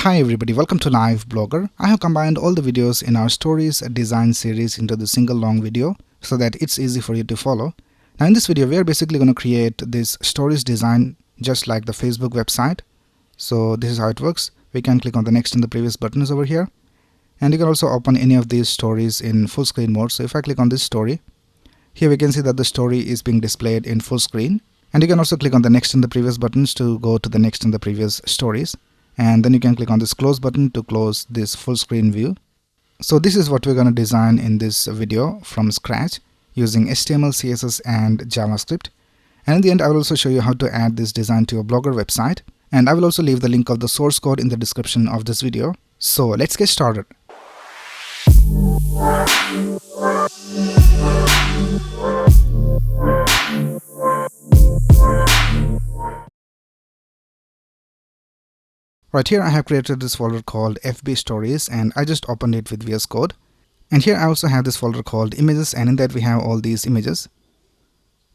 Hi everybody, welcome to Live Blogger. I have combined all the videos in our stories design series into the single long video so that it's easy for you to follow. Now in this video we are basically going to create this stories design just like the Facebook website. So this is how it works. We can click on the next and the previous buttons over here, and you can also open any of these stories in full screen mode. So if I click on this story, here we can see that the story is being displayed in full screen, and you can also click on the next and the previous buttons to go to the next and the previous stories. And then you can click on this close button to close this full screen view. So this is what we're going to design in this video from scratch using HTML, CSS and JavaScript. And in the end I will also show you how to add this design to your Blogger website, and I will also leave the link of the source code in the description of this video. So let's get started. Right here I have created this folder called FB Stories, and I just opened it with VS Code. And here I also have this folder called Images, and in that we have all these images.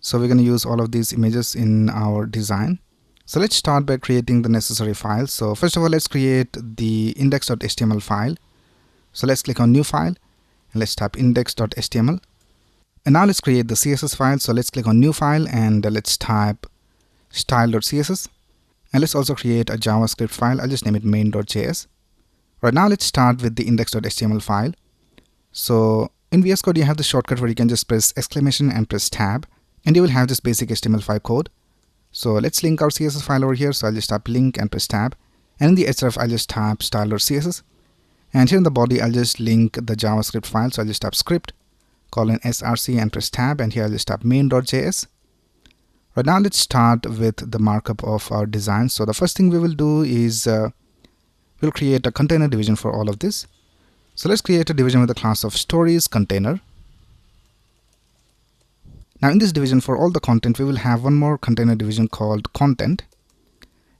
So we're going to use all of these images in our design. So let's start by creating the necessary files. So first of all, let's create the index.html file. So let's click on New File and let's type index.html. And now let's create the CSS file. So let's click on New File and let's type style.css. And let's also create a JavaScript file. I'll just name it main.js. Right now let's start with the index.html file. So in VS Code you have the shortcut where you can just press exclamation and press tab, and you will have this basic HTML5 code. So let's link our CSS file over here. So I'll just type link and press tab, and in the href I'll just type style.css, and here in the body I'll just link the JavaScript file. So I'll just type script :src and press tab, and here I'll just type main.js. Right now let's start with the markup of our design. So the first thing we will do is we'll create a container division for all of this. So let's create a division with the class of stories container. Now in this division, for all the content, we will have one more container division called content,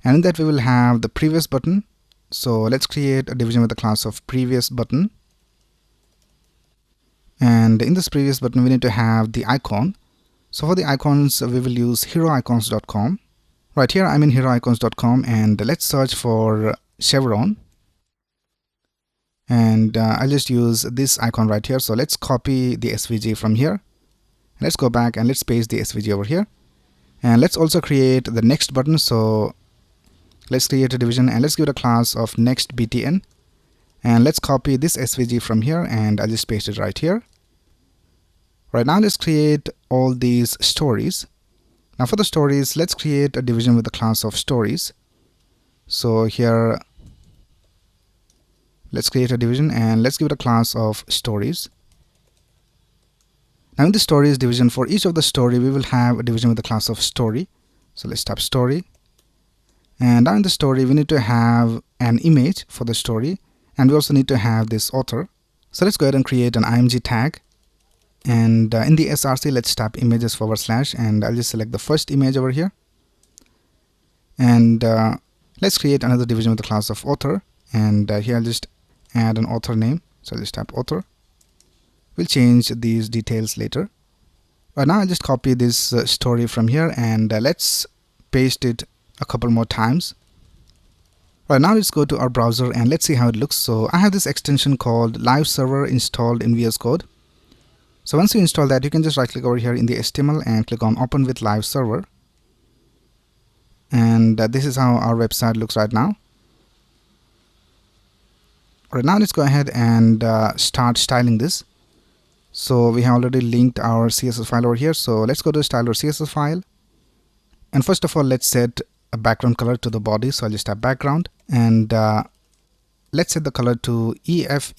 and in that we will have the previous button. So let's create a division with the class of previous button, and in this previous button we need to have the icon. So for the icons we will use heroicons.com. Right here I'm in heroicons.com, and let's search for chevron, and I'll just use this icon right here. So let's copy the SVG from here. Let's go back and let's paste the SVG over here, and let's also create the next button. So let's create a division and let's give it a class of next btn, and let's copy this SVG from here and I'll just paste it right here. Right now let's create all these stories. Now for the stories, let's create a division with the class of stories. So here let's create a division and let's give it a class of stories. Now in the stories division, for each of the story we will have a division with the class of story. So let's type story, and now in the story we need to have an image for the story, and we also need to have this author. So let's go ahead and create an img tag, and in the src let's type images / and I'll just select the first image over here, and let's create another division with the class of author, and here I'll just add an author name. So I'll just type author. We'll change these details later. Right now I'll just copy this story from here, and let's paste it a couple more times. Right now let's go to our browser and let's see how it looks. So I have this extension called Live Server installed in VS Code. So once you install that, you can just right click over here in the HTML and click on Open with Live Server, and this is how our website looks right now. Right now let's go ahead and start styling this. So we have already linked our CSS file over here. So let's go to style.css file, and first of all let's set a background color to the body. So I'll just type background, and let's set the color to EF.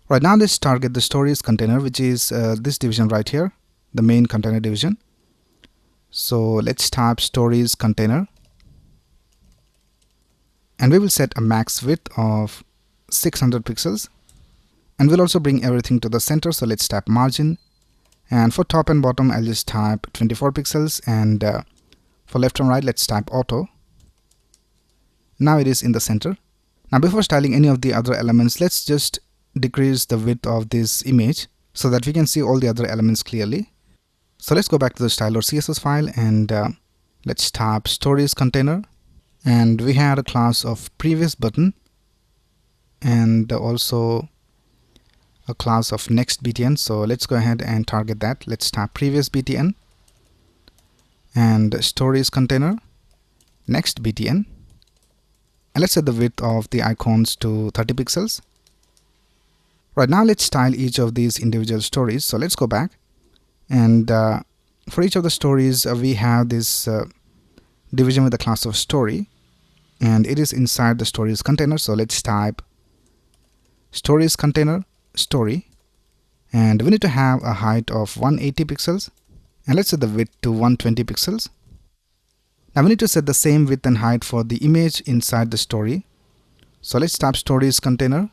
Right now let's target the stories container, which is this division right here, the main container division. So let's type stories container, and we will set a max width of 600 pixels, and we'll also bring everything to the center. So let's type margin, and for top and bottom I'll just type 24 pixels, and for left and right let's type auto. Now it is in the center. Now before styling any of the other elements, let's just decrease the width of this image so that we can see all the other elements clearly. So let's go back to the style.css file, and let's type stories container, and we had a class of previous button and also a class of next btn. So let's go ahead and target that. Let's type previous btn and stories container next btn, and let's set the width of the icons to 30 pixels. Right now let's style each of these individual stories. So let's go back, and for each of the stories we have this division with the class of story, and it is inside the stories container. So let's type stories container story, and we need to have a height of 180 pixels, and let's set the width to 120 pixels. Now we need to set the same width and height for the image inside the story. So let's type stories container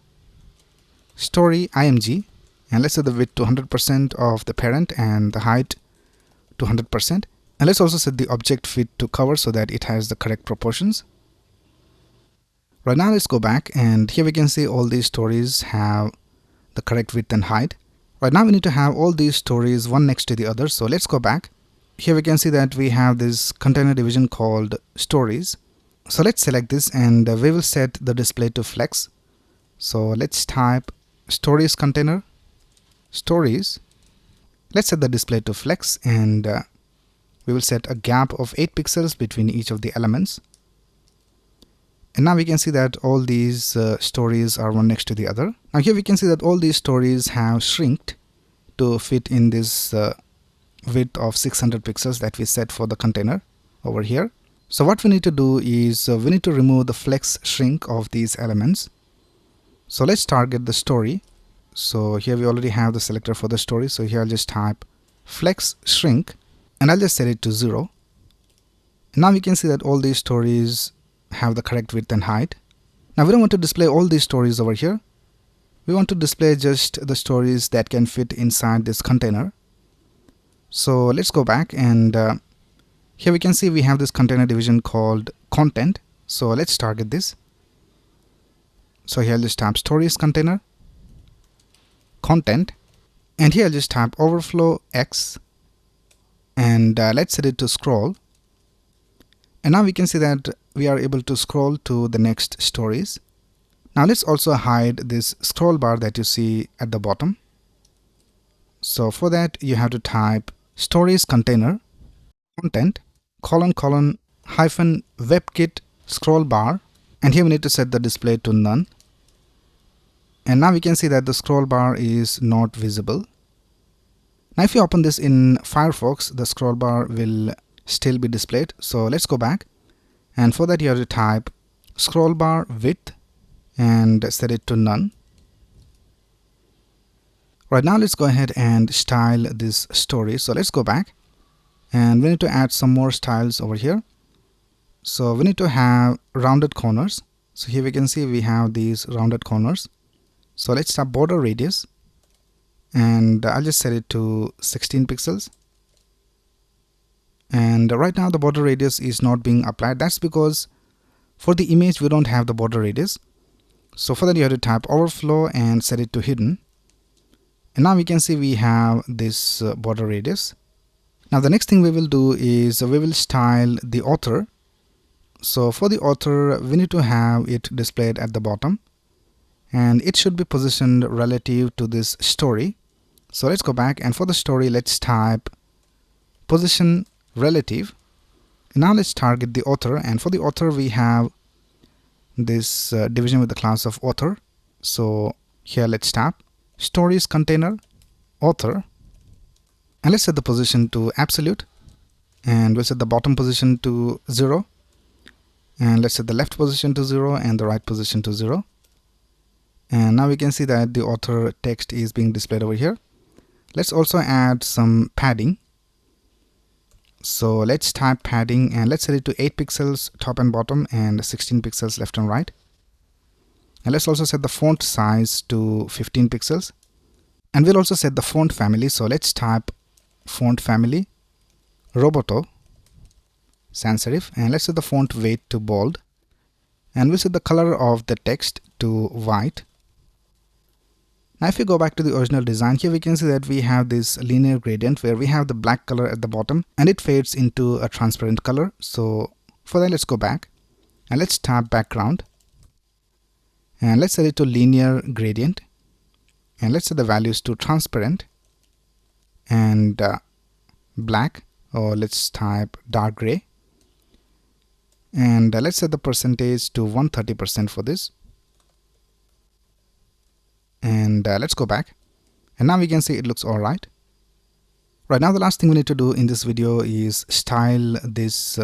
story img, and let's set the width to 100% of the parent and the height to 100%, and let's also set the object fit to cover so that it has the correct proportions. Right now let's go back, and here we can see all these stories have the correct width and height. Right now we need to have all these stories one next to the other. So let's go back. Here we can see that we have this container division called stories. So let's select this, and we will set the display to flex. So let's type stories container stories. Let's set the display to flex, and we will set a gap of 8 pixels between each of the elements. And now we can see that all these stories are one next to the other. Now here we can see that all these stories have shrinked to fit in this width of 600 pixels that we set for the container over here. So what we need to do is we need to remove the flex shrink of these elements. So let's target the story. So here we already have the selector for the story. So here I'll just type flex shrink, and I'll just set it to 0. And now we can see that all these stories have the correct width and height. Now we don't want to display all these stories over here. We want to display just the stories that can fit inside this container. So let's go back, and here we can see we have this container division called content. So let's target this. So here I'll just type stories container content, and here I'll just type overflow x, and let's set it to scroll. And now we can see that we are able to scroll to the next stories. Now let's also hide this scroll bar that you see at the bottom. So for that you have to type stories container content hyphen webkit scroll bar, and here we need to set the display to none. And now we can see that the scroll bar is not visible. Now if you open this in Firefox, the scroll bar will still be displayed. So let's go back, and for that you have to type scroll bar width and set it to none. Right now let's go ahead and style this story. So let's go back, and we need to add some more styles over here. So we need to have rounded corners. So here we can see we have these rounded corners. So let's type border radius, and I'll just set it to 16 pixels. And right now the border radius is not being applied. That's because for the image we don't have the border radius. So for that you have to type overflow and set it to hidden. And now we can see we have this border radius. Now the next thing we will do is we will style the author. So for the author we need to have it displayed at the bottom, and it should be positioned relative to this story. So let's go back, and for the story let's type position relative. Now let's target the author, and for the author we have this division with the class of author. So here let's tap stories container author, and let's set the position to absolute, and we'll set the bottom position to 0, and let's set the left position to 0 and the right position to 0. And now we can see that the author text is being displayed over here. Let's also add some padding. So let's type padding, and let's set it to 8 pixels top and bottom and 16 pixels left and right. And let's also set the font size to 15 pixels. And we'll also set the font family. So let's type font family Roboto sans serif, and let's set the font weight to bold, and we'll set the color of the text to white. Now if you go back to the original design, here we can see that we have this linear gradient where we have the black color at the bottom and it fades into a transparent color. So for that let's go back, and let's tap background, and let's set it to linear gradient, and let's set the values to transparent and black, or let's type dark gray, and let's set the percentage to 130% for this, and let's go back, and now we can see it looks alright. Right now the last thing we need to do in this video is style this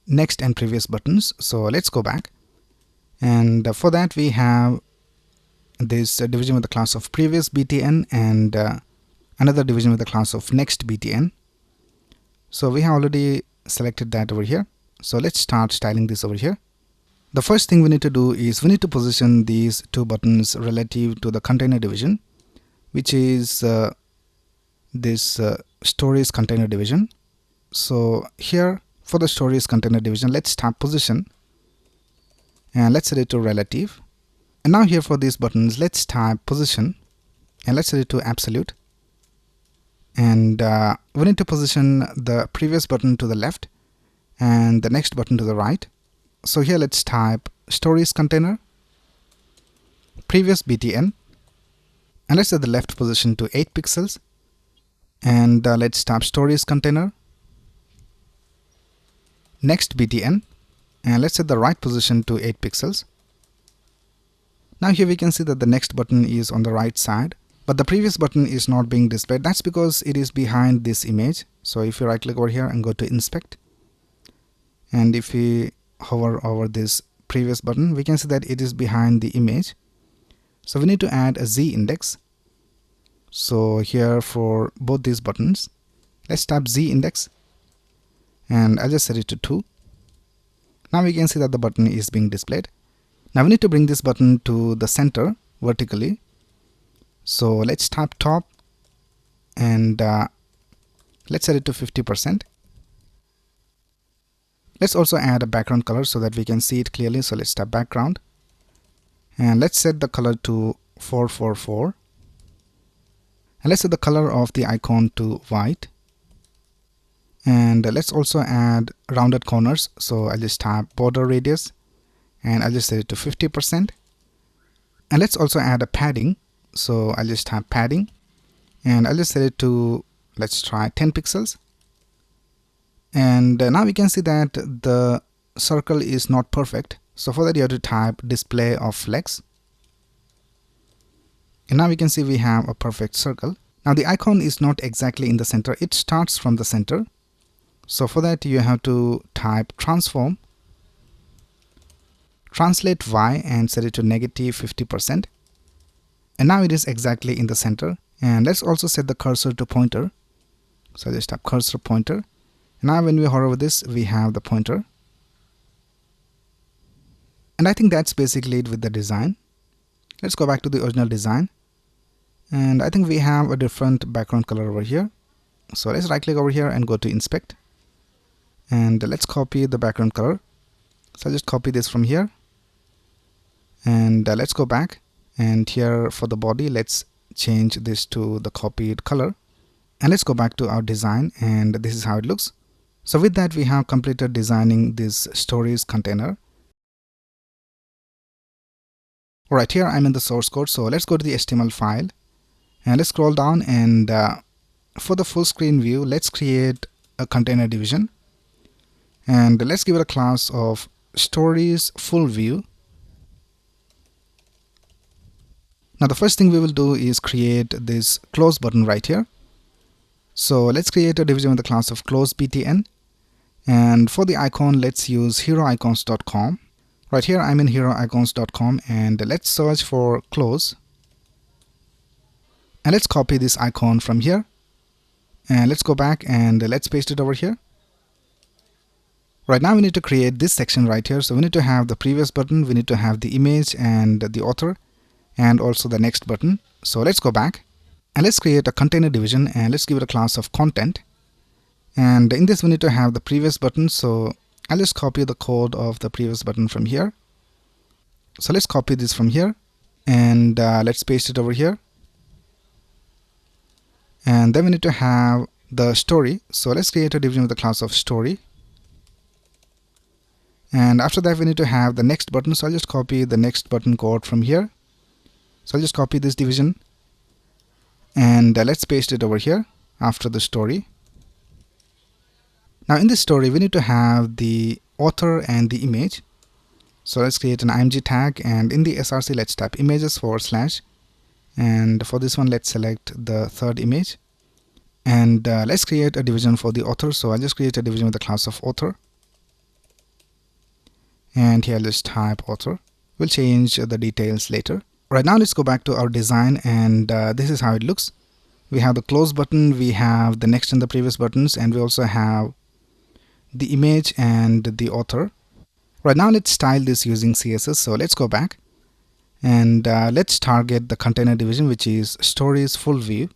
next and previous buttons. So let's go back, and for that we have this division with the class of previous btn and another division with the class of next btn. So we have already selected that over here. So let's start styling this over here. The first thing we need to do is we need to position these two buttons relative to the container division, which is this stories container division. So here for the stories container division, let's tap position and let's set it to relative. And now here for these buttons, let's type position and let's set it to absolute. And we need to position the previous button to the left and the next button to the right. So here let's type stories container, previous btn, and let's set the left position to 8 pixels. And let's tap stories container, next btn, and let's set the right position to 8 pixels. Now here we can see that the next button is on the right side, but the previous button is not being displayed. That's because it is behind this image. So if you right click over here and go to inspect, and if we hover over this previous button, we can see that it is behind the image. So we need to add a z index. So here for both these buttons, let's tap z index, and I'll just set it to 2. Now we can see that the button is being displayed. Now we need to bring this button to the center vertically. So let's tap top, and let's set it to 50%. Let's also add a background color so that we can see it clearly. So let's tap background, and let's set the color to 444, and let's set the color of the icon to white, and let's also add rounded corners. So I'll just tap border radius and I'll just set it to 50%, and let's also add a padding. So I'll just tap padding and I'll just set it to, let's try 10 pixels. And now we can see that the circle is not perfect. So for that you have to type display of flex. And now we can see we have a perfect circle. Now the icon is not exactly in the center. It starts from the center. So for that you have to type transform, translate y, and set it to -50%. And now it is exactly in the center. And let's also set the cursor to pointer. So just tap cursor pointer. Now when we hover over this, we have the pointer. And I think that's basically it with the design. Let's go back to the original design. And I think we have a different background color over here. So let's right click over here and go to inspect. And let's copy the background color. So I'll just copy this from here. And let's go back. And here for the body, let's change this to the copied color. And let's go back to our design, and this is how it looks. So with that, we have completed designing this stories container. Alright, here I'm in the source code. So let's go to the HTML file and let's scroll down, and for the full screen view, let's create a container division, and let's give it a class of stories full view. Now the first thing we will do is create this close button right here. So let's create a division with the class of close btn, and for the icon let's use heroicons.com. Right here I'm in heroicons.com, and let's search for close, and let's copy this icon from here, and let's go back and let's paste it over here. Right now we need to create this section right here. So we need to have the previous button, we need to have the image and the author, and also the next button. So let's go back and let's create a container division, and let's give it a class of content. And in this we need to have the previous button. So I'll just copy the code of the previous button from here. So let's copy this from here, and let's paste it over here. And then we need to have the story. So let's create a division with the class of story. And after that, we need to have the next button. So I'll just copy the next button code from here. So I'll just copy this division and let's paste it over here after the story. Now in this story, we need to have the author and the image. So let's create an img tag, and in the src, let's type images / and for this one, let's select the third image. And let's create a division for the author. So I'll just create a division with the class of author. And here let's type author. We'll change the details later. Right now, let's go back to our design, and this is how it looks. We have the close button, we have the next and the previous buttons, and we also have the image and the author. Right now, let's style this using CSS. So let's go back and let's target the container division, which is stories full view.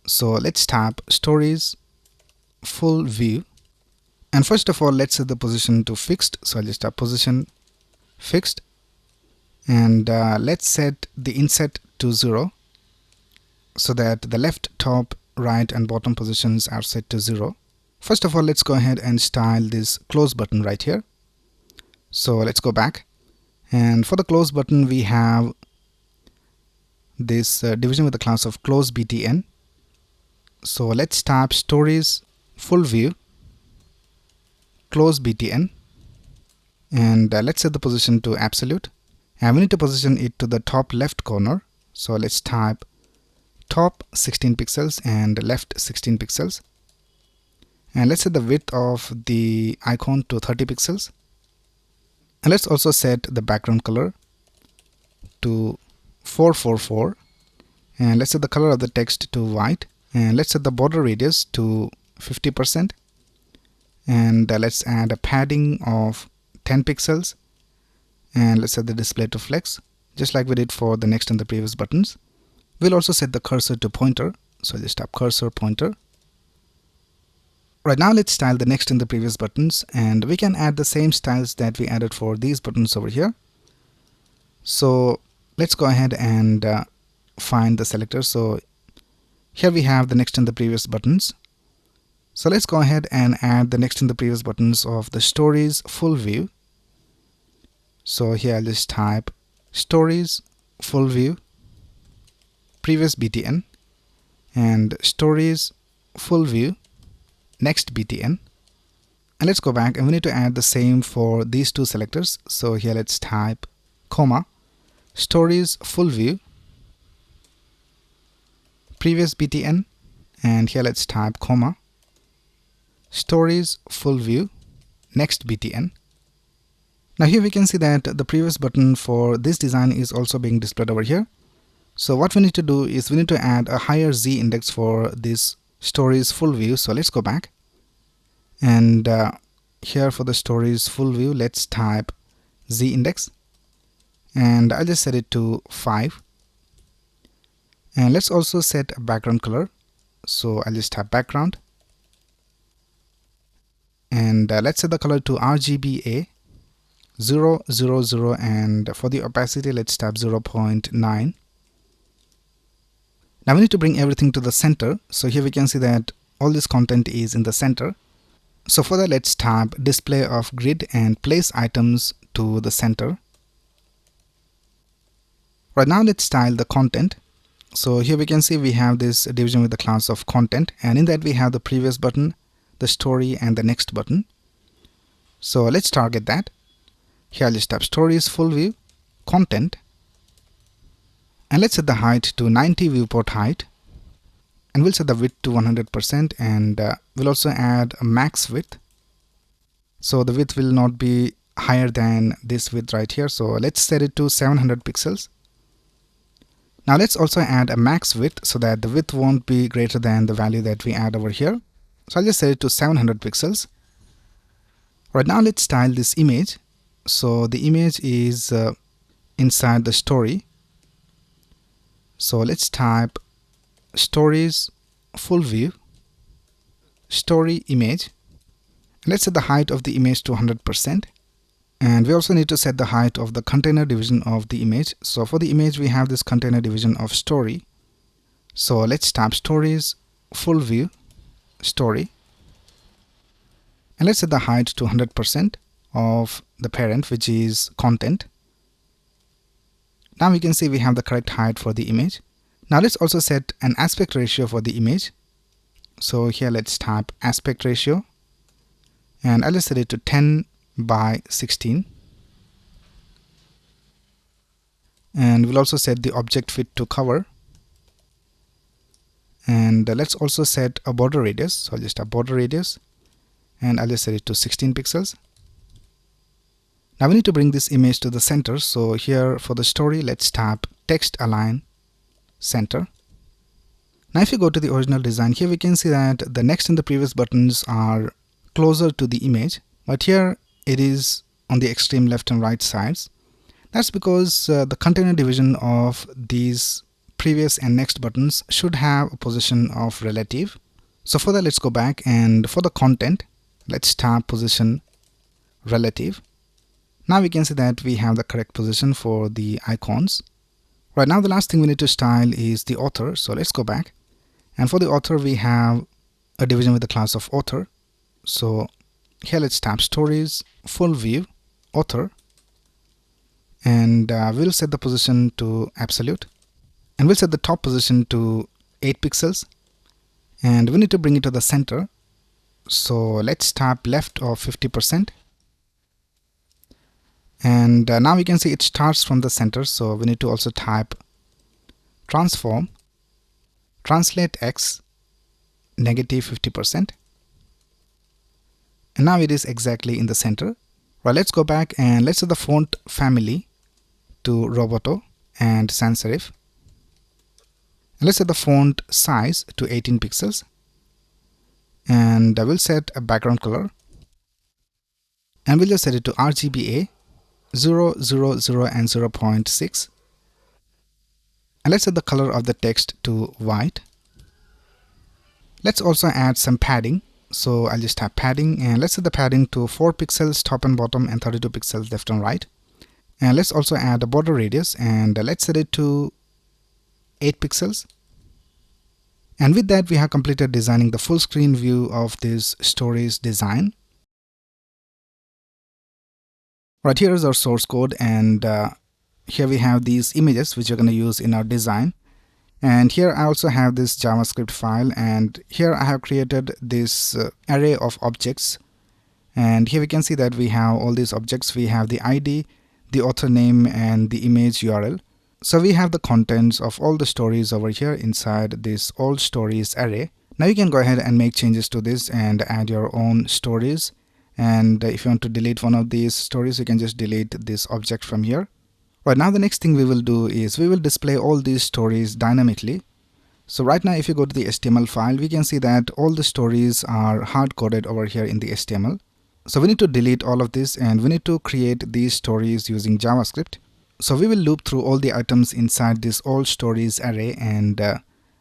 So let's tap stories full view. And first of all, let's set the position to fixed. So I'll just tap position fixed. And let's set the inset to 0 so that the left, top, right and bottom positions are set to 0. First of all, let's go ahead and style this close button right here. So let's go back, and for the close button we have this division with the class of close btn. So let's tap stories full view close btn, and let's set the position to absolute, and we need to position it to the top left corner. So let's type top 16 pixels and left 16 pixels, and let's set the width of the icon to 30 pixels. And let's also set the background color to 444, and let's set the color of the text to white, and let's set the border radius to 50%, and let's add a padding of 10 pixels, and let's set the display to flex just like we did for the next and the previous buttons. We'll also set the cursor to pointer, so just tap cursor pointer. Right now, let's style the next and the previous buttons, and we can add the same styles that we added for these buttons over here. So let's go ahead and find the selector. So here we have the next and the previous buttons. So let's go ahead and add the next and the previous buttons of the stories full view. So here I'll just type stories full view previous btn and stories full view next btn. And let's go back, and we need to add the same for these two selectors. So here let's type comma stories full view previous btn, and here let's type comma stories full view next btn. Now here we can see that the previous button for this design is also being displayed over here. So what we need to do is we need to add a higher z index for this stories full view. So let's go back, and here for the stories full view, let's type z index, and I'll just set it to 5. And let's also set a background color. So I'll just tap background, and let's set the color to RGBA 000, and for the opacity let's tap 0.9. Now we need to bring everything to the center. So here we can see that all this content is in the center. So for that, let's tap display of grid and place items to the center. Right now, let's style the content. So here we can see we have this division with the class of content, and in that we have the previous button, the story and the next button. So let's target that. Here I'll just tap stories full view content, and let's set the height to 90 viewport height, and we'll set the width to 100%, and we'll also add a max width. So the width will not be higher than this width right here. So let's set it to 700 pixels. Now let's also add a max width so that the width won't be greater than the value that we add over here. So I'll just set it to 700 pixels. Right now, let's style this image. So the image is inside the story. So let's type stories full view story image. Let's set the height of the image to 100%, and we also need to set the height of the container division of the image. So for the image, we have this container division of story. So let's tap stories full view story, and let's set the height to 100% of the parent, which is content. Now we can see we have the correct height for the image. Now let's also set an aspect ratio for the image. So here let's type aspect ratio, and I'll just set it to 10:16. And we'll also set the object fit to cover. And let's also set a border radius. So I'll just have border radius, and I'll just set it to 16 pixels. Now we need to bring this image to the center. So here for the story, let's tap text align center. Now if you go to the original design, here we can see that the next and the previous buttons are closer to the image, but here it is on the extreme left and right sides. That's because the container division of these previous and next buttons should have a position of relative. So for that, let's go back, and for the content, let's tap position relative. Now we can see that we have the correct position for the icons. Right now, the last thing we need to style is the author. So let's go back, and for the author, we have a division with the class of author. So here let's tap stories, full view, author, and we'll set the position to absolute, and we'll set the top position to 8 pixels, and we need to bring it to the center. So let's tap left of 50%, and now we can see it starts from the center. So we need to also type transform translate x -50%, and now it is exactly in the center. Right, let's go back and let's set the font family to Roboto and sans serif, and let's set the font size to 18 pixels, and I will set a background color, and we'll just set it to RGBA 0, 0, 0 and 0.6, and let's set the color of the text to white. Let's also add some padding. So I'll just tap padding, and let's set the padding to 4 pixels top and bottom and 32 pixels left and right. And let's also add a border radius, and let's set it to 8 pixels. And with that, we have completed designing the full screen view of this stories design. Right, here is our source code, and here we have these images which we're going to use in our design. And here I also have this JavaScript file, and here I have created this array of objects, and here we can see that we have all these objects. We have the ID, the author name, and the image URL. So we have the contents of all the stories over here inside this all stories array. Now you can go ahead and make changes to this and add your own stories, and if you want to delete one of these stories, you can just delete this object from here. Right, now the next thing we will do is we will display all these stories dynamically. So right now, if you go to the HTML file, we can see that all the stories are hard-coded over here in the HTML. So we need to delete all of this, and we need to create these stories using JavaScript. So we will loop through all the items inside this all stories array, and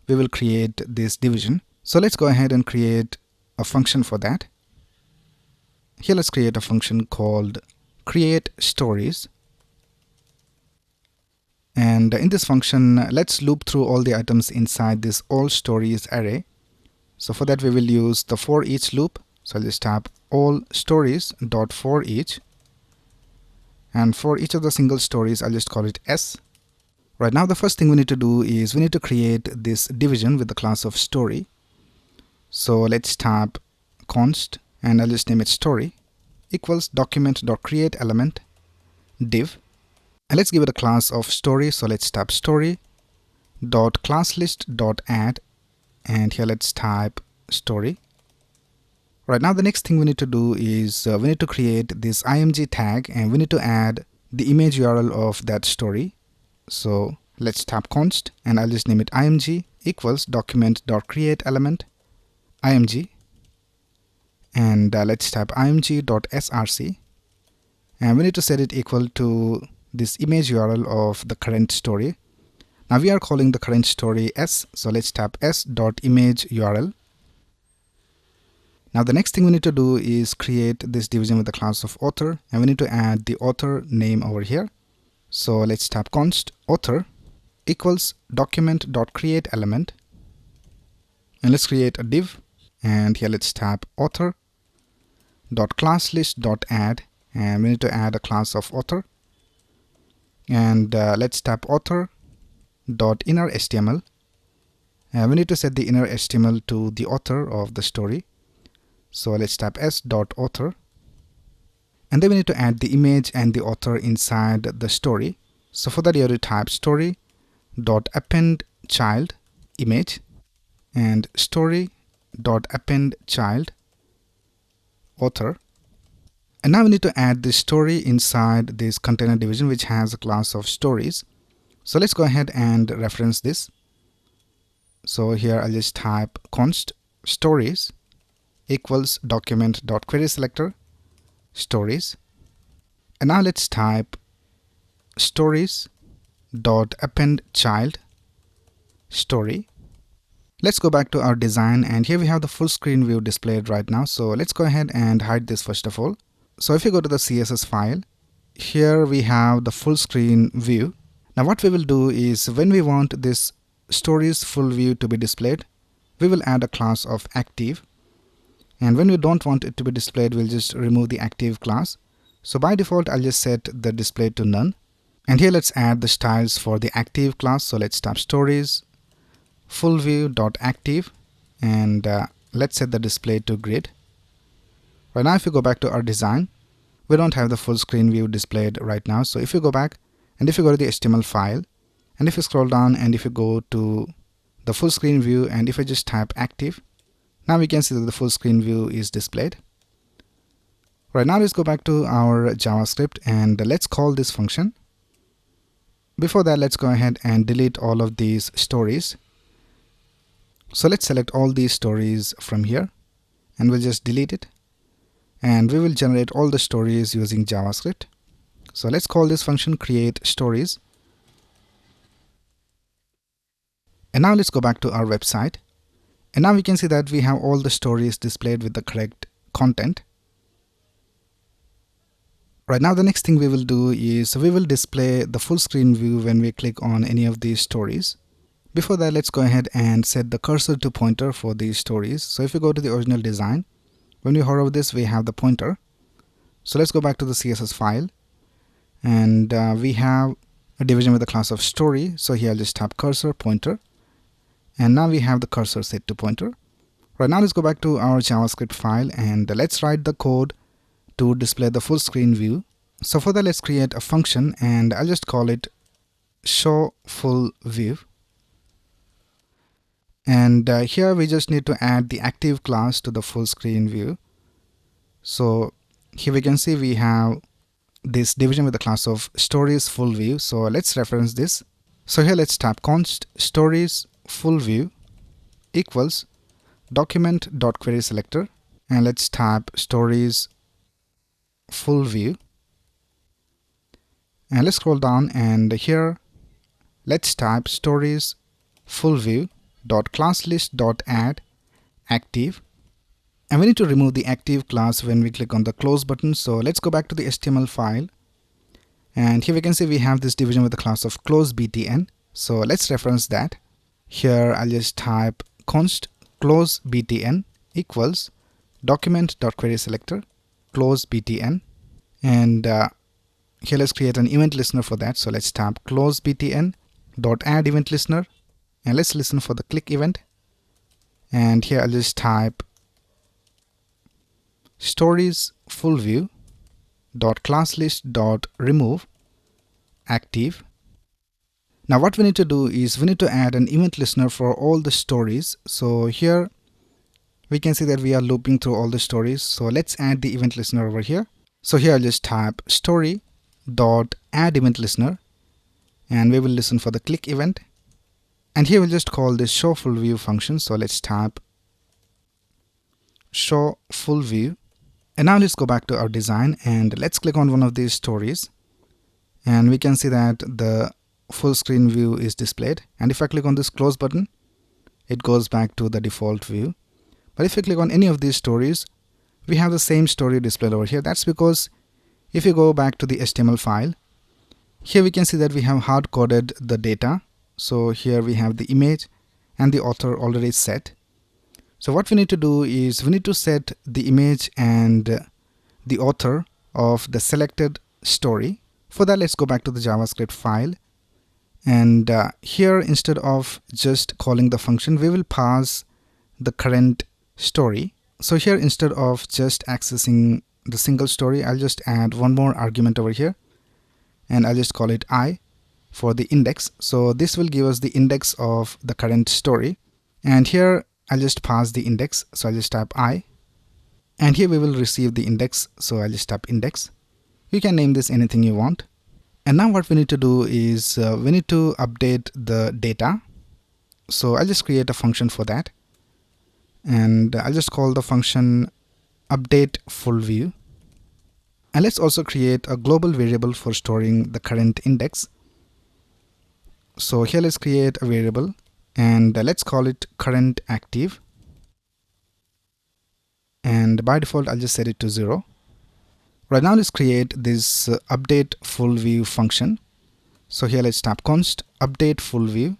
we will create this division. So let's go ahead and create a function for that. Here let's create a function called create stories. And in this function, let's loop through all the items inside this all stories array. So for that, we will use the for each loop. So I'll just tap all stories dot for each, and for each of the single stories, I'll just call it S. Right, now the first thing we need to do is we need to create this division with the class of story. So let's tap const, and I'll just name it story equals document.createElement div. And let's give it a class of story. So let's type story dot classlist dot add, and here let's type story. Right, now the next thing we need to do is we need to create this img tag, and we need to add the image URL of that story. So let's tap const, and I'll just name it img equals document.createElement img, and let's type img.src, and we need to set it equal to this image URL of the current story. Now we are calling the current story S, so let's tap s.image URL. Now the next thing we need to do is create this division with the class of author, and we need to add the author name over here. So let's tap const author equals document.createElement, and let's create a div, and here let's tap author.classlist.add, and we need to add a class of author. And let's type author dot inner HTML. We need to set the inner HTML to the author of the story. So let's type s dot author. And then we need to add the image and the author inside the story. So for that you have to type story dot append child image and story dot append child author. And now we need to add the story inside this container division, which has a class of stories. So let's go ahead and reference this. So here I'll just type const stories equals document dot query selector stories. And now let's type stories dot append child story. Let's go back to our design, and here we have the full screen view displayed right now. So let's go ahead and hide this first of all. So if you go to the CSS file, here we have the full screen view. Now what we will do is, when we want this stories full view to be displayed, we will add a class of active. And when we don't want it to be displayed, we'll just remove the active class. So by default, I'll just set the display to none. And here let's add the styles for the active class. So let's type stories full view dot active, and let's set the display to grid. Right now, if you go back to our design, we don't have the full screen view displayed right now. So if you go back and if you go to the HTML file, and if you scroll down and if you go to the full screen view, and if I just type active, now we can see that the full screen view is displayed. Right now, let's go back to our JavaScript and let's call this function. Before that, let's go ahead and delete all of these stories. So let's select all these stories from here and we'll just delete it. And we will generate all the stories using JavaScript. So let's call this function create stories. And now let's go back to our website. And now we can see that we have all the stories displayed with the correct content. Right now, the next thing we will do is we will display the full screen view when we click on any of these stories. Before that, let's go ahead and set the cursor to pointer for these stories. So if you go to the original design, when we hover over this, we have the pointer. So let's go back to the CSS file, and we have a division with the class of story. So here I'll just tap cursor pointer, and now we have the cursor set to pointer. Right now, let's go back to our JavaScript file and let's write the code to display the full screen view. So for that, let's create a function, and I'll just call it show full view. And here we just need to add the active class to the full screen view. So here we can see we have this division with the class of stories full view. So let's reference this. So here let's type const stories full view equals document dot query selector, and let's type stories full view. And let's scroll down, and here let's type stories full view dot class list dot add active, and we need to remove the active class when we click on the close button. So let's go back to the HTML file, and here we can see we have this division with the class of close btn. So let's reference that. Here I'll just type const close btn equals document dot query selector close btn, and here let's create an event listener for that. So let's type close btn dot add event listener, and let's listen for the click event. And here I'll just type stories full view dot class list dot remove active. Now what we need to do is we need to add an event listener for all the stories. So here we can see that we are looping through all the stories. So let's add the event listener over here. So here I'll just type story dot add event listener, and we will listen for the click event. And here we'll just call this show full view function. So let's type show full view. And now let's go back to our design and let's click on one of these stories. And we can see that the full screen view is displayed. And if I click on this close button, it goes back to the default view. But if you click on any of these stories, we have the same story displayed over here. That's because if you go back to the HTML file, here we can see that we have hard coded the data. So here we have the image and the author already set. So what we need to do is we need to set the image and the author of the selected story. For that, let's go back to the JavaScript file, and here instead of just calling the function, we will pass the current story. So here instead of just accessing the single story, I'll just add one more argument over here, and I'll just call it I for the index. So this will give us the index of the current story, and here I'll just pass the index. So I'll just type I, and here we will receive the index. So I'll just type index. You can name this anything you want. And now what we need to do is we need to update the data. So I'll just create a function for that, and I'll just call the function update full view. And let's also create a global variable for storing the current index. So here let's create a variable, and let's call it current active, and by default I'll just set it to 0. Right now let's create this update full view function. So here let's type const update full view,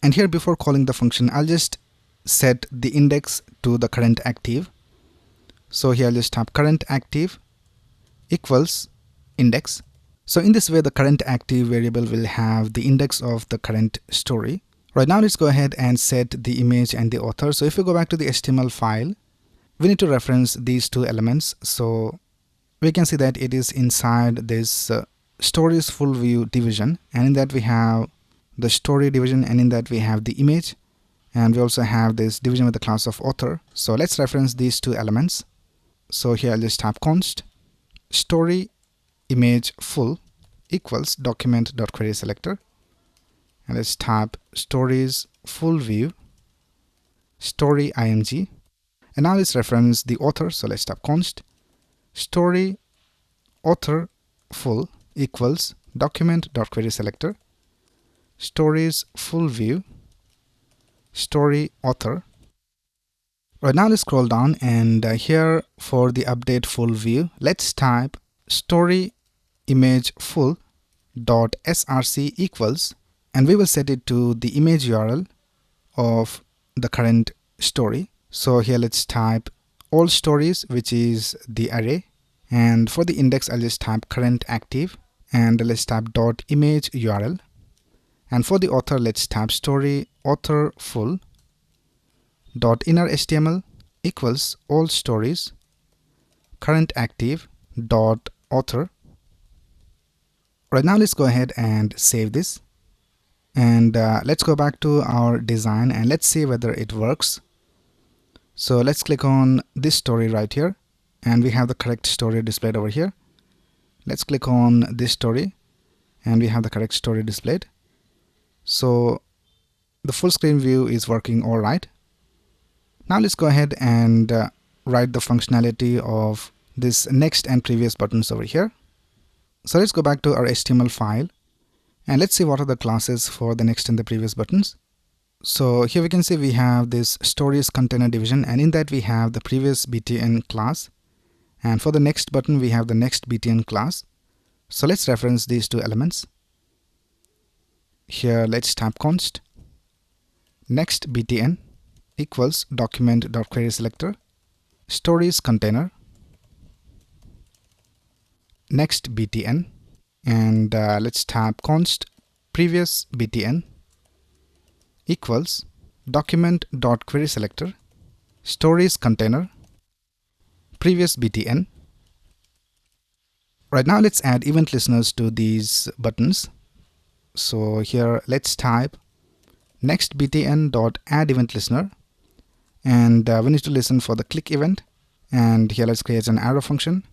and here before calling the function I'll just set the index to the current active. So here I'll just type current active equals index. So in this way the current active variable will have the index of the current story. Right now let's go ahead and set the image and the author. So if you go back to the HTML file, we need to reference these two elements. So we can see that it is inside this stories full view division, and in that we have the story division, and in that we have the image, and we also have this division with the class of author. So let's reference these two elements. So here I'll just type const story image full equals document.querySelector, and let's type stories full view story img, and now let's reference the author. So let's type const story author full equals document.querySelector stories full view story author. Right now let's scroll down, and here for the update full view, let's type story image full dot src equals, and we will set it to the image URL of the current story. So here let's type all stories, which is the array, and for the index I'll just type current active, and let's type dot image URL, and for the author let's type story author full dot inner HTML equals all stories current active dot author. Right now let's go ahead and save this, and let's go back to our design and let's see whether it works. So let's click on this story right here, and we have the correct story displayed over here. Let's click on this story, and we have the correct story displayed. So the full screen view is working all right. Now let's go ahead and write the functionality of this next and previous buttons over here. So let's go back to our HTML file, and let's see what are the classes for the next and the previous buttons. So here we can see we have this stories container division, and in that we have the previous btn class, and for the next button we have the next btn class. So let's reference these two elements. Here let's type const next btn equals document.querySelector stories container next btn, and let's type const previous btn equals document.querySelector stories container previous btn. Right now let's add event listeners to these buttons. So here let's type next btn dot add event listener, and we need to listen for the click event, and here let's create an arrow function.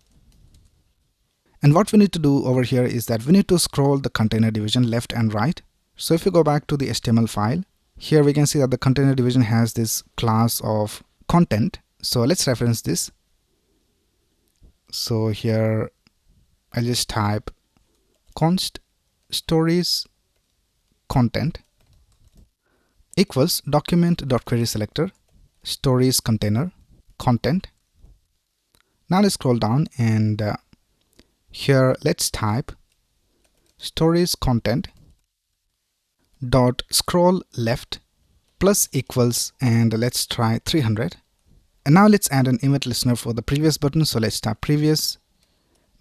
And what we need to do over here is that we need to scroll the container division left and right. So if you go back to the HTML file, here we can see that the container division has this class of content. So let's reference this. So here I'll just type const stories content equals document.querySelector stories container content. Now let's scroll down, and here let's type stories content dot scroll left plus equals, and let's try 300. And now let's add an event listener for the previous button. So let's type previous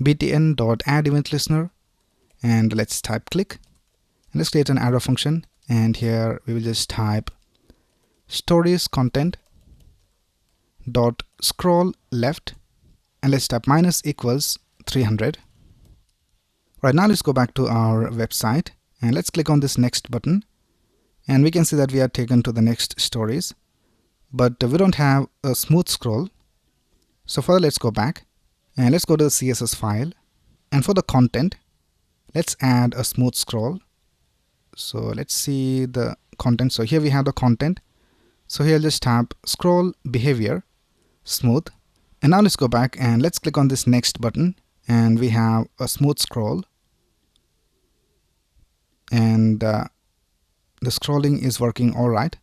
btn.add event listener, and let's type click, and let's create an arrow function, and here we will just type stories content dot scroll left, and let's type minus equals 300. Right, now let's go back to our website and let's click on this next button, and we can see that we are taken to the next stories, but we don't have a smooth scroll. So further, let's go back and let's go to the CSS file, and for the content let's add a smooth scroll. So let's see the content. So here we have the content. So here just tap scroll behavior smooth, and now let's go back and let's click on this next button, and we have a smooth scroll, and the scrolling is working all right.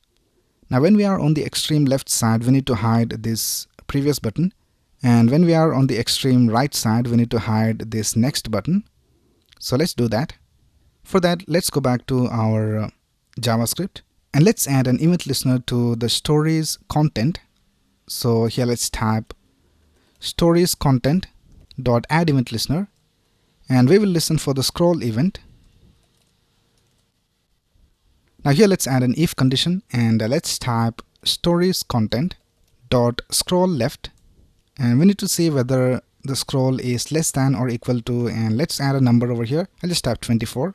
Now when we are on the extreme left side, we need to hide this previous button, and when we are on the extreme right side, we need to hide this next button. So let's do that. For that, let's go back to our JavaScript, and let's add an event listener to the stories content. So here let's type stories content dot add event listener, and we will listen for the scroll event. Now here let's add an if condition, and let's type stories content dot scroll left, and we need to see whether the scroll is less than or equal to, and let's add a number over here. I'll just type 24.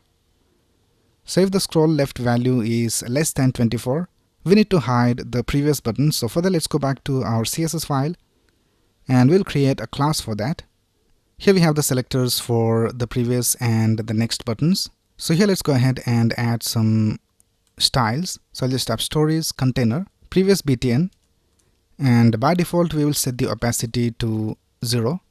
So if the scroll left value is less than 24, we need to hide the previous button. So for that, let's go back to our CSS file, and we'll create a class for that. Here we have the selectors for the previous and the next buttons. So here let's go ahead and add some styles. So I'll just type stories container previous btn, and by default we will set the opacity to 0,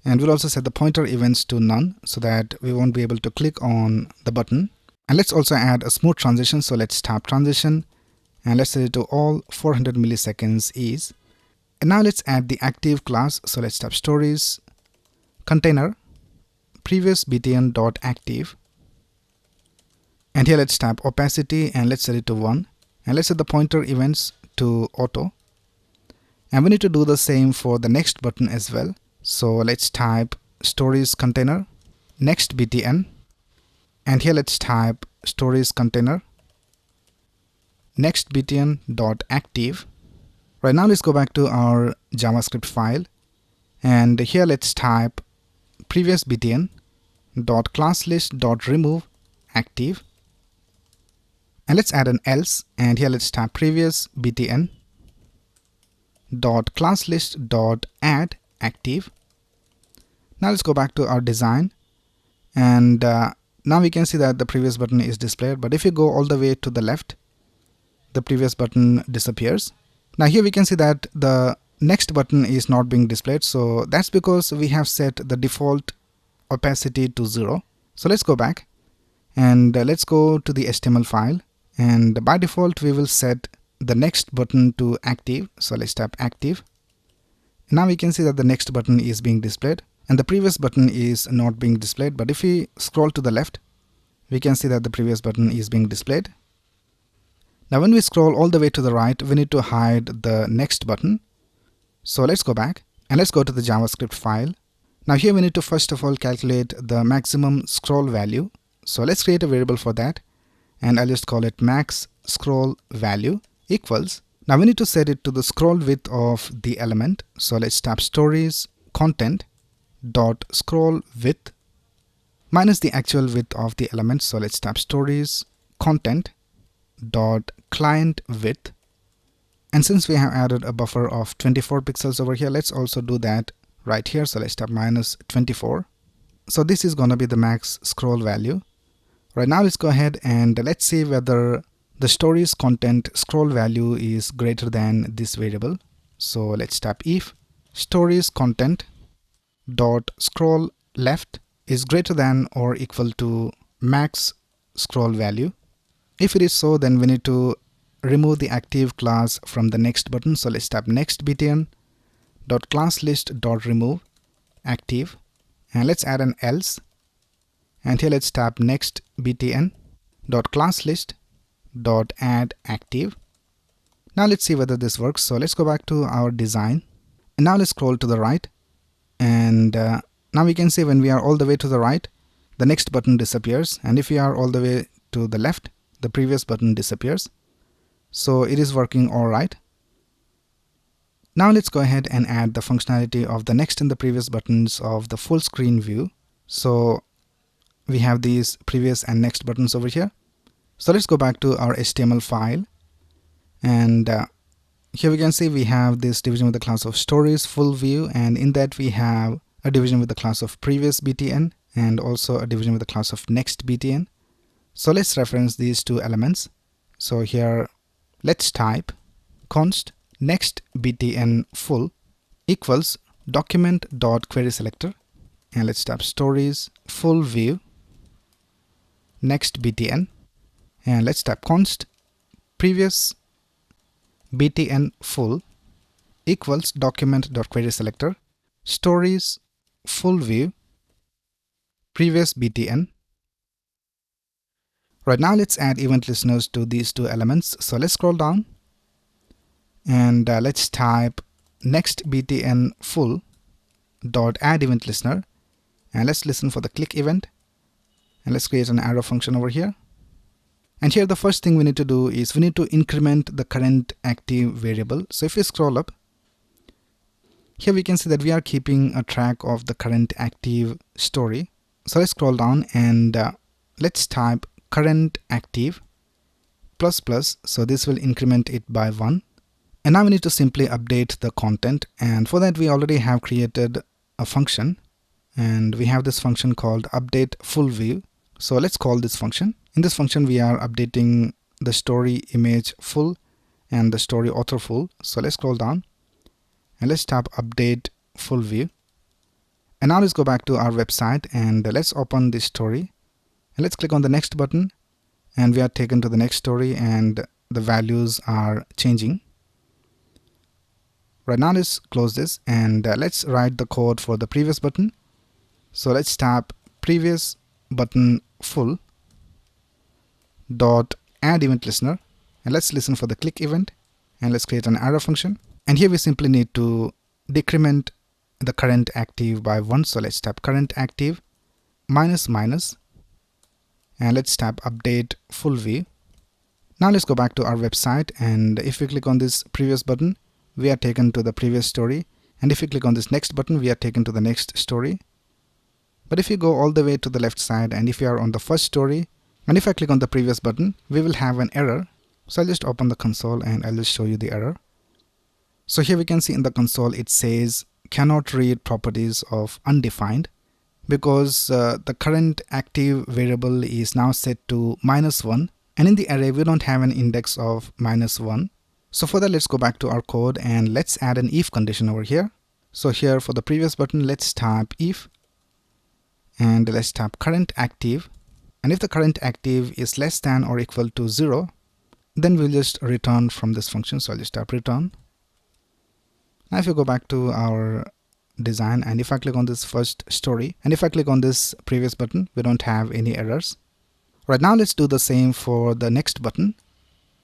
and we'll also set the pointer events to none so that we won't be able to click on the button. And let's also add a smooth transition. So let's tap transition, and let's set it to all 400 milliseconds ease. And now let's add the active class. So let's type stories container previous btn dot active, and here let's type opacity and let's set it to 1, and let's set the pointer events to auto, and we need to do the same for the next button as well. So let's type stories container next btn, and here let's type stories container next btn dot active. Right, now let's go back to our JavaScript file, and here let's type previous btn dot class list dot remove active, and let's add an else, and here let's type previous btn dot class list dot add active. Now let's go back to our design, and now we can see that the previous button is displayed, but if you go all the way to the left, the previous button disappears. Now here we can see that the next button is not being displayed, so that's because we have set the default opacity to 0. So let's go back and let's go to the HTML file, and by default we will set the next button to active. So let's tap active. Now we can see that the next button is being displayed and the previous button is not being displayed, but if we scroll to the left, we can see that the previous button is being displayed. Now when we scroll all the way to the right, we need to hide the next button. So let's go back and let's go to the JavaScript file. Now here we need to first of all calculate the maximum scroll value. So let's create a variable for that, and I'll just call it max scroll value equals. Now we need to set it to the scroll width of the element. So let's type stories content dot scroll width minus the actual width of the element. So let's type stories content dot client width, and since we have added a buffer of 24 pixels over here, let's also do that right here. So let's type minus 24. So this is going to be the max scroll value. Right, now let's go ahead and let's see whether the stories content scroll value is greater than this variable. So let's type if stories content dot scroll left is greater than or equal to max scroll value. If it is so, then we need to remove the active class from the next button. So let's type next btn dot class list dot remove active, and let's add an else, and here let's type next btn dot class list dot add active. Now let's see whether this works. So let's go back to our design, and now let's scroll to the right, and now we can see when we are all the way to the right, the next button disappears, and if we are all the way to the left, the previous button disappears. So it is working all right. Now let's go ahead and add the functionality of the next and the previous buttons of the full screen view. So we have these previous and next buttons over here. So let's go back to our HTML file, and here we can see we have this division with the class of stories full view, and in that we have a division with the class of previous btn and also a division with the class of next btn. So let's reference these two elements. So here let's type const next btn full equals document.querySelector, and let's type stories full view next btn, and let's type const previous btn full equals document.querySelector stories full view previous btn. Right, now let's add event listeners to these two elements. So let's scroll down, and let's type next btn full dot add event listener, and let's listen for the click event, and let's create an arrow function over here. And here the first thing we need to do is we need to increment the current active variable. So if we scroll up, here we can see that we are keeping a track of the current active story. So let's scroll down, and let's type current active plus plus, so this will increment it by 1. And now we need to simply update the content, and for that we already have created a function, and we have this function called update full view. So let's call this function. In this function we are updating the story image full and the story author full. So let's scroll down, and let's tap update full view, and now let's go back to our website, and let's open this story, and let's click on the next button, and we are taken to the next story, and the values are changing. Right, now let's close this, and let's write the code for the previous button. So let's tap previous button full dot add event listener, and let's listen for the click event, and let's create an arrow function. And here we simply need to decrement the current active by 1. So let's tap current active minus minus, and let's tap update full view. Now let's go back to our website, and if we click on this previous button, we are taken to the previous story, and if we click on this next button, we are taken to the next story. But if you go all the way to the left side, and if you are on the first story, and if I click on the previous button, we will have an error. So I'll just open the console, and I'll just show you the error. So here we can see in the console it says cannot read properties of undefined, because the current active variable is now set to -1, and in the array we don't have an index of -1. So for that, let's go back to our code, and let's add an if condition over here. So here for the previous button, let's type if, and let's type current active, and if the current active is less than or equal to 0, then we'll just return from this function. So I'll just type return. Now if you go back to our design, and if I click on this first story, and if I click on this previous button, we don't have any errors. Right, now let's do the same for the next button.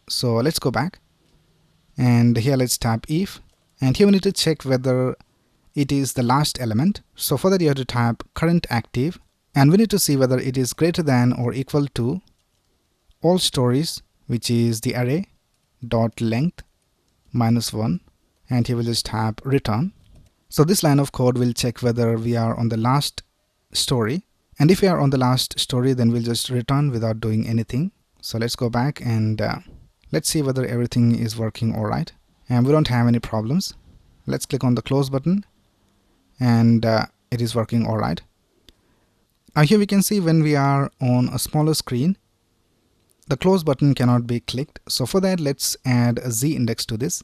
So let's go back, and here let's tap if, and here we need to check whether it is the last element. So for that you have to type current active, and we need to see whether it is greater than or equal to all stories, which is the array dot length -1, and here we'll just type return. So this line of code will check whether we are on the last story, and if we are on the last story, then we'll just return without doing anything. So let's go back, and let's see whether everything is working all right, and we don't have any problems. Let's click on the close button, and it is working all right. Now here we can see when we are on a smaller screen, the close button cannot be clicked. So for that, let's add a z index to this.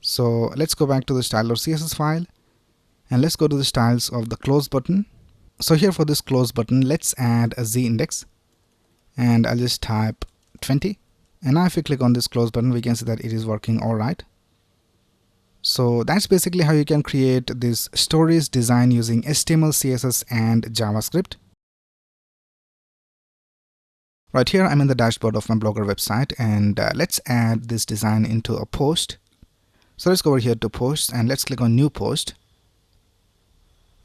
So let's go back to the style.css file, and let's go to the styles of the close button. So here for this close button, let's add a z index, and I'll just type 20. And now if we click on this close button, we can see that it is working all right. So that's basically how you can create this stories design using HTML, CSS, and JavaScript. Right here I'm in the dashboard of my Blogger website, and let's add this design into a post. So let's go over here to posts and let's click on new post,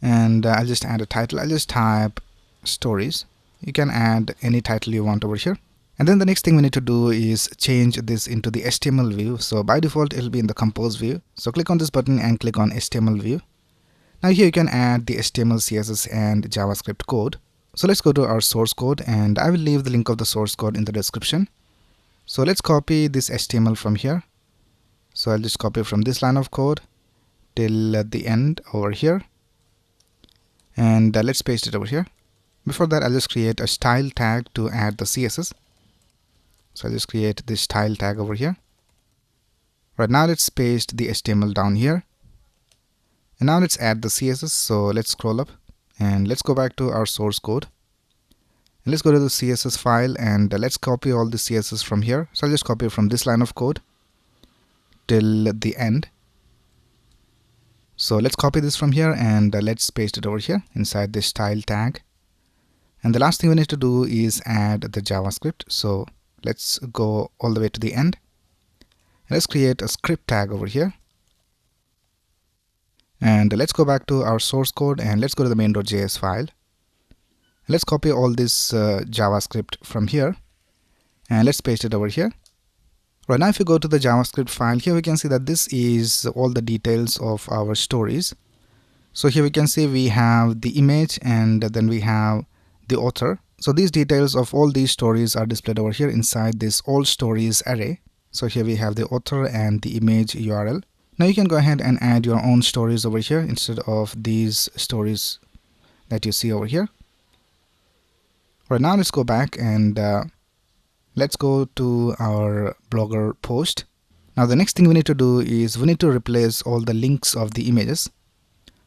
and I'll just add a title. I'll just type stories. You can add any title you want over here. And then the next thing we need to do is change this into the HTML view. So by default it'll be in the compose view. So click on this button and click on HTML view. Now here you can add the HTML, CSS and JavaScript code. So let's go to our source code, and I will leave the link of the source code in the description. So let's copy this HTML from here. So I'll just copy from this line of code till the end over here, and let's paste it over here. Before that I'll just create a style tag to add the CSS. So I'll just create this style tag over here. Right now let's paste the HTML down here, and now let's add the CSS. So let's scroll up and let's go back to our source code, and let's go to the CSS file, and let's copy all the CSS from here. So I'll just copy from this line of code till the end. So let's copy this from here, and let's paste it over here inside this style tag. And the last thing we need to do is add the JavaScript. So let's go all the way to the end. Let's create a script tag over here. And let's go back to our source code and let's go to the main.js file. Let's copy all this JavaScript from here and let's paste it over here. Right now if you go to the JavaScript file, here we can see that this is all the details of our stories. So here we can see we have the image and then we have the author. So these details of all these stories are displayed over here inside this all stories array. So here we have the author and the image URL. Now you can go ahead and add your own stories over here instead of these stories that you see over here. Right now let's go back and let's go to our Blogger post. Now the next thing we need to do is we need to replace all the links of the images.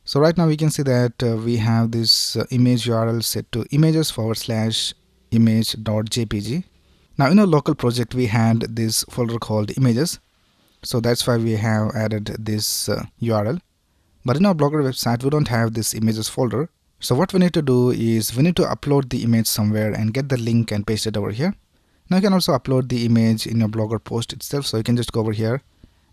So right now we can see that we have this image URL set to images/image.jpg. Now in our local project we had this folder called images. So that's why we have added this URL. But in our Blogger website we don't have this images folder. So what we need to do is we need to upload the image somewhere and get the link and paste it over here. Now you can also upload the image in your Blogger post itself. So you can just go over here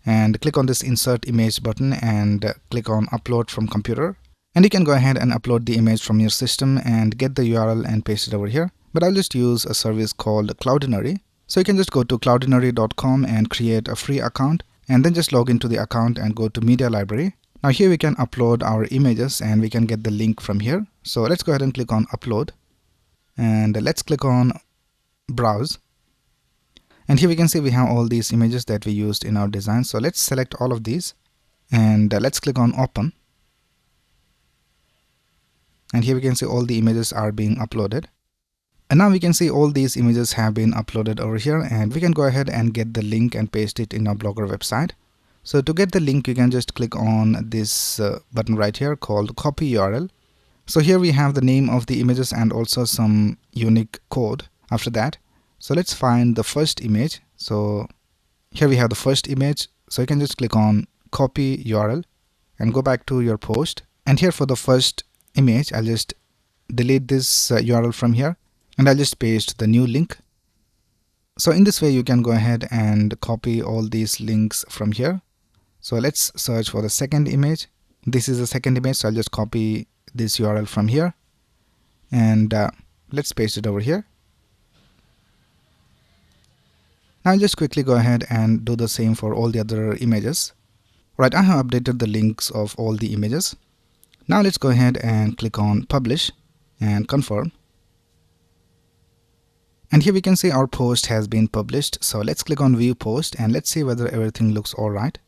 and click on this insert image button and click on upload from computer. And you can go ahead and upload the image from your system and get the URL and paste it over here. But I'll just use a service called Cloudinary. So you can just go to cloudinary.com and create a free account and then just log into the account and go to media library. Now here we can upload our images and we can get the link from here. So let's go ahead and click on upload and let's click on browse. And here we can see we have all these images that we used in our design. So let's select all of these and let's click on open. And here we can see all the images are being uploaded. And now we can see all these images have been uploaded over here, and we can go ahead and get the link and paste it in our Blogger website. So to get the link you can just click on this button right here called copy URL. So here we have the name of the images and also some unique code after that. So let's find the first image. So here we have the first image. So you can just click on copy URL and go back to your post. And here for the first image I'll just delete this URL from here. And I'll just paste the new link. So in this way you can go ahead and copy all these links from here. So let's search for the second image. This is the second image, so I'll just copy this URL from here and let's paste it over here. Now I'll just quickly go ahead and do the same for all the other images. Right, I have updated the links of all the images. Now let's go ahead and click on publish and confirm. And here we can see our post has been published. So let's click on view post and let's see whether everything looks alright.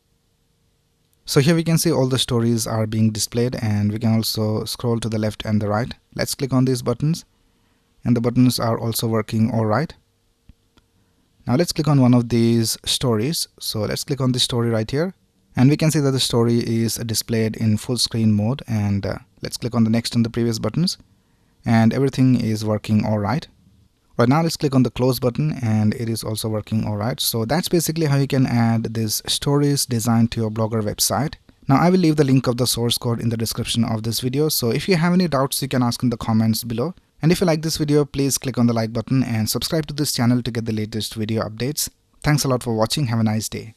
So here we can see all the stories are being displayed, and we can also scroll to the left and the right. Let's click on these buttons and the buttons are also working alright. Now let's click on one of these stories. So let's click on this story right here and we can see that the story is displayed in full screen mode, and let's click on the next and the previous buttons and everything is working alright. Right now let's click on the close button and it is also working alright. So that's basically how you can add this stories design to your Blogger website. Now I will leave the link of the source code in the description of this video. So if you have any doubts you can ask in the comments below. And if you like this video, please click on the like button and subscribe to this channel to get the latest video updates. Thanks a lot for watching. Have a nice day.